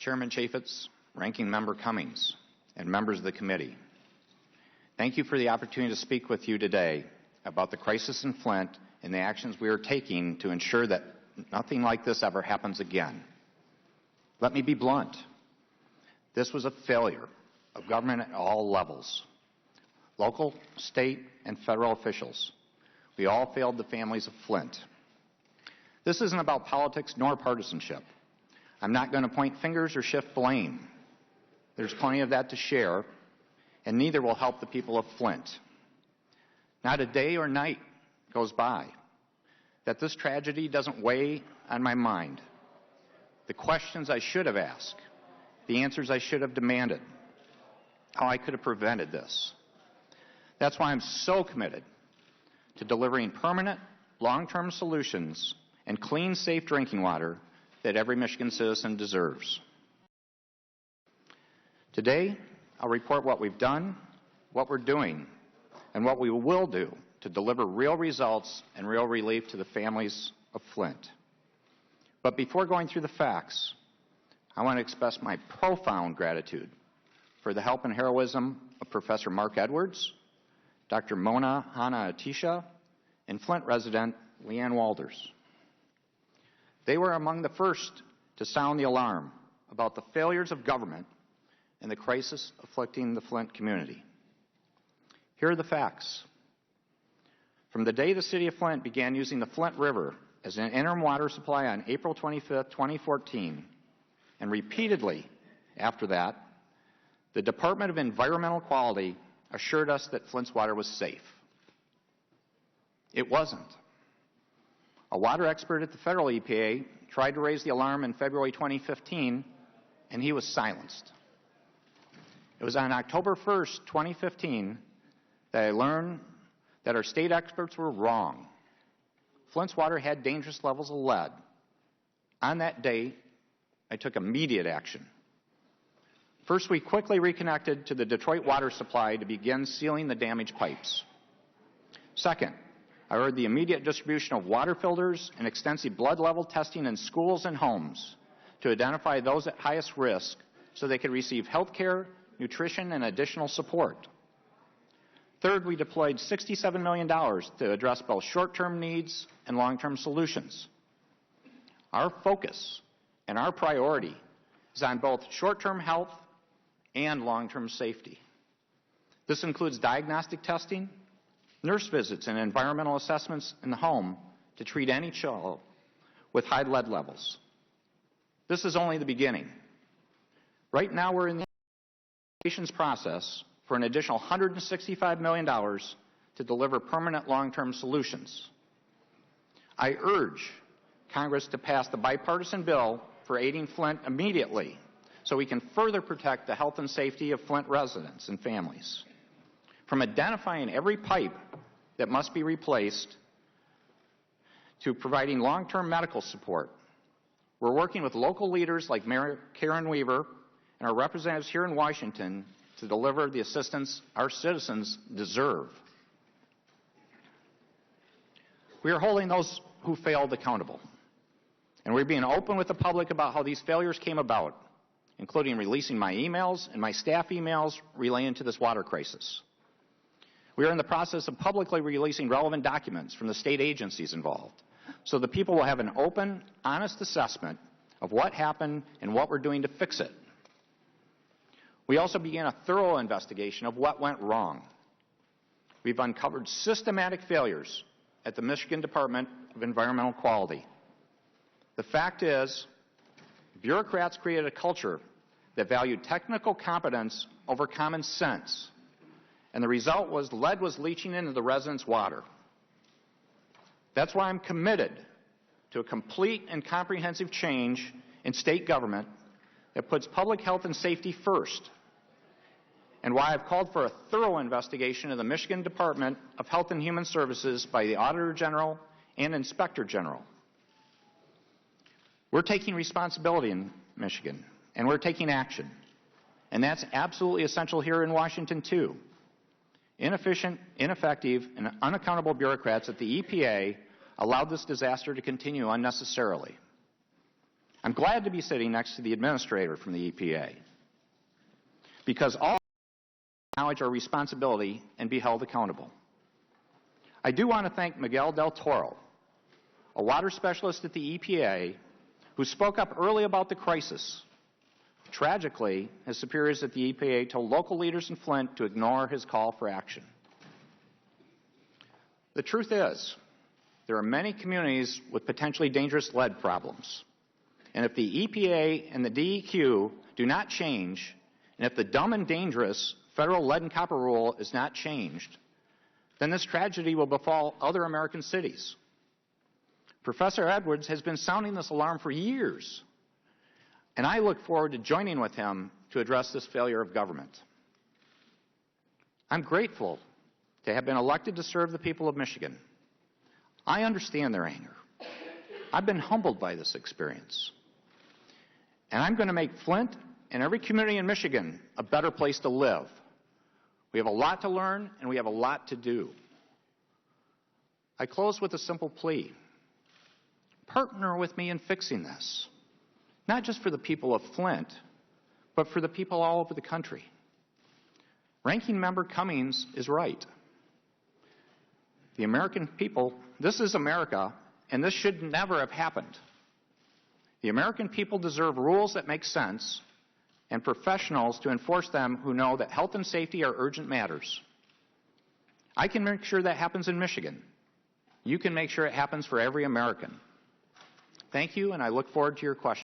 Chairman Chaffetz, Ranking Member Cummings, and members of the committee. Thank you for the opportunity to speak with you today about the crisis in Flint and the actions we are taking to ensure that nothing like this ever happens again. Let me be blunt. This was a failure of government at all levels. Local, state, and federal officials. We all failed the families of Flint. This isn't about politics nor partisanship. I'm not going to point fingers or shift blame. There's plenty of that to share, and neither will help the people of Flint. Not a day or night goes by that this tragedy doesn't weigh on my mind. The questions I should have asked, the answers I should have demanded, how I could have prevented this. That's why I'm so committed to delivering permanent, long-term solutions and clean, safe drinking water that every Michigan citizen deserves. Today, I'll report what we've done, what we're doing, and what we will do to deliver real results and real relief to the families of Flint. But before going through the facts, I want to express my profound gratitude for the help and heroism of Professor Mark Edwards, Dr. Mona Hanna-Atisha, and Flint resident Leanne Walders. They were among the first to sound the alarm about the failures of government and the crisis afflicting the Flint community. Here are the facts. From the day the city of Flint began using the Flint River as an interim water supply on April 25, 2014, and repeatedly after that, the Department of Environmental Quality assured us that Flint's water was safe. It wasn't. A water expert at the federal EPA tried to raise the alarm in February 2015, and he was silenced. It was on October 1st, 2015, that I learned that our state experts were wrong. Flint's water had dangerous levels of lead. On that day, I took immediate action. First, we quickly reconnected to the Detroit water supply to begin sealing the damaged pipes. Second, I ordered the immediate distribution of water filters and extensive blood level testing in schools and homes to identify those at highest risk so they could receive health care, nutrition, and additional support. Third, we deployed $67 million to address both short-term needs and long-term solutions. Our focus and our priority is on both short-term health and long-term safety. This includes diagnostic testing, nurse visits, and environmental assessments in the home to treat any child with high lead levels. This is only the beginning. Right now we're in the applications process for an additional $165 million to deliver permanent long-term solutions. I urge Congress to pass the bipartisan bill for aiding Flint immediately so we can further protect the health and safety of Flint residents and families. From identifying every pipe that must be replaced to providing long-term medical support, we're working with local leaders like Mayor Karen Weaver and our representatives here in Washington to deliver the assistance our citizens deserve. We are holding those who failed accountable, and we're being open with the public about how these failures came about, including releasing my emails and my staff emails relating to this water crisis. We are in the process of publicly releasing relevant documents from the state agencies involved, so the people will have an open, honest assessment of what happened and what we're doing to fix it. We also began a thorough investigation of what went wrong. We've uncovered systematic failures at the Michigan Department of Environmental Quality. The fact is, bureaucrats created a culture that valued technical competence over common sense, and the result was lead was leaching into the residents' water. That's why I'm committed to a complete and comprehensive change in state government that puts public health and safety first, and why I've called for a thorough investigation of the Michigan Department of Health and Human Services by the Auditor General and Inspector General. We're taking responsibility in Michigan, and we're taking action, and that's absolutely essential here in Washington too. Inefficient, ineffective, and unaccountable bureaucrats at the EPA allowed this disaster to continue unnecessarily. I'm glad to be sitting next to the administrator from the EPA, because all acknowledge our responsibility and be held accountable. I do want to thank Miguel del Toro, a water specialist at the EPA, who spoke up early about the crisis. Tragically, his superiors at the EPA told local leaders in Flint to ignore his call for action. The truth is, there are many communities with potentially dangerous lead problems. And if the EPA and the DEQ do not change, and if the dumb and dangerous federal lead and copper rule is not changed, then this tragedy will befall other American cities. Professor Edwards has been sounding this alarm for years, and I look forward to joining with him to address this failure of government. I'm grateful to have been elected to serve the people of Michigan. I understand their anger. I've been humbled by this experience. And I'm going to make Flint and every community in Michigan a better place to live. We have a lot to learn, and we have a lot to do. I close with a simple plea. Partner with me in fixing this, not just for the people of Flint, but for the people all over the country. Ranking Member Cummings is right. The American people, this is America, and this should never have happened. The American people deserve rules that make sense and professionals to enforce them who know that health and safety are urgent matters. I can make sure that happens in Michigan. You can make sure it happens for every American. Thank you, and I look forward to your questions.